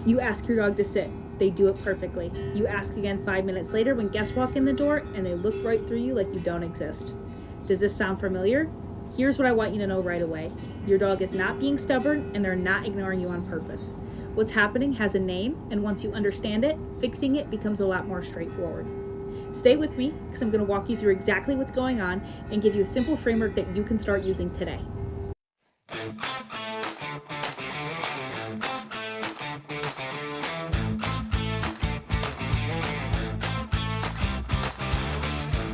You ask your dog to sit. They do it perfectly. You ask again 5 minutes later when guests walk in the door and they look right through you like you don't exist. Does this sound familiar? Here's what I want you to know right away. Your dog is not being stubborn and they're not ignoring you on purpose. What's happening has a name, and once you understand it, fixing it becomes a lot more straightforward. Stay with me because I'm going to walk you through exactly what's going on and give you a simple framework that you can start using today.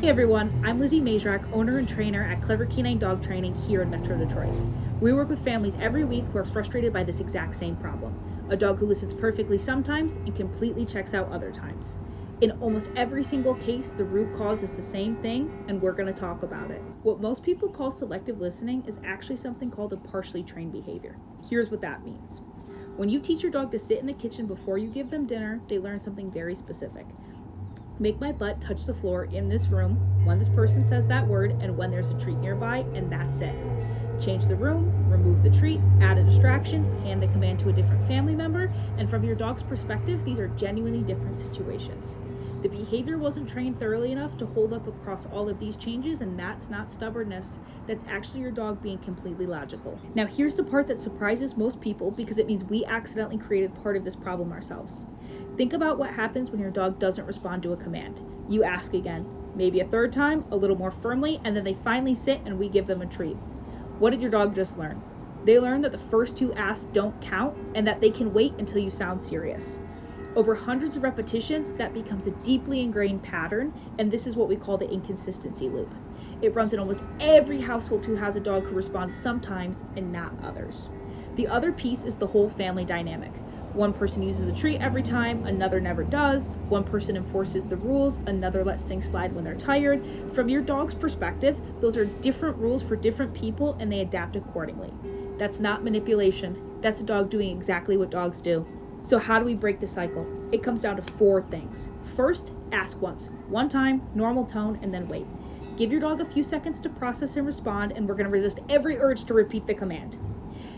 Hey everyone, I'm Lizzie Majchrzak, owner and trainer at Clever Canine Dog Training here in Metro Detroit. We work with families every week who are frustrated by this exact same problem. A dog who listens perfectly sometimes and completely checks out other times. In almost every single case, the root cause is the same thing, and we're going to talk about it. What most people call selective listening is actually something called a partially trained behavior. Here's what that means. When you teach your dog to sit in the kitchen before you give them dinner, they learn something very specific. Make my butt touch the floor in this room when this person says that word and when there's a treat nearby, and that's it. Change the room, remove the treat, add a distraction, hand the command to a different family member, and from your dog's perspective, these are genuinely different situations. The behavior wasn't trained thoroughly enough to hold up across all of these changes, and that's not stubbornness. That's actually your dog being completely logical. Now here's the part that surprises most people because it means we accidentally created part of this problem ourselves. Think about what happens when your dog doesn't respond to a command. You ask again, maybe a third time, a little more firmly, and then they finally sit and we give them a treat. What did your dog just learn? They learned that the first two asks don't count and that they can wait until you sound serious. Over hundreds of repetitions, that becomes a deeply ingrained pattern, and this is what we call the inconsistency loop. It runs in almost every household who has a dog who responds sometimes and not others. The other piece is the whole family dynamic. One person uses a treat every time, another never does. One person enforces the rules, another lets things slide when they're tired. From your dog's perspective, those are different rules for different people and they adapt accordingly. That's not manipulation. That's a dog doing exactly what dogs do. So how do we break the cycle? It comes down to 4 things. First, ask once. One time, normal tone, and then wait. Give your dog a few seconds to process and respond, and we're going to resist every urge to repeat the command.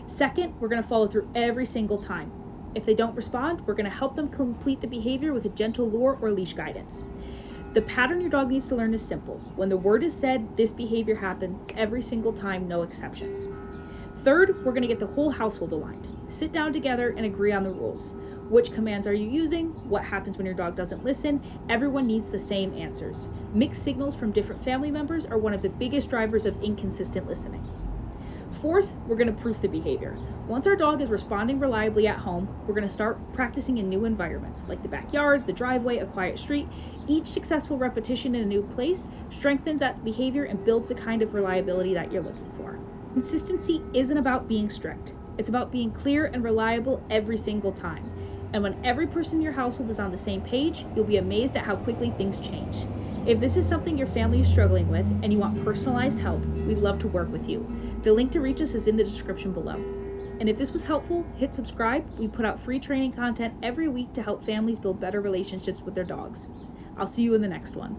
Second, we're going to follow through every single time. If they don't respond, we're going to help them complete the behavior with a gentle lure or leash guidance. The pattern your dog needs to learn is simple. When the word is said, this behavior happens every single time, no exceptions. Third, we're going to get the whole household aligned. Sit down together and agree on the rules. Which commands are you using? What happens when your dog doesn't listen? Everyone needs the same answers. Mixed signals from different family members are one of the biggest drivers of inconsistent listening. Fourth, we're going to proof the behavior. Once our dog is responding reliably at home, we're going to start practicing in new environments, like the backyard, the driveway, a quiet street. Each successful repetition in a new place strengthens that behavior and builds the kind of reliability that you're looking for. Consistency isn't about being strict. It's about being clear and reliable every single time. And when every person in your household is on the same page, you'll be amazed at how quickly things change. If this is something your family is struggling with and you want personalized help, we'd love to work with you. The link to reach us is in the description below. And if this was helpful, hit subscribe. We put out free training content every week to help families build better relationships with their dogs. I'll see you in the next one.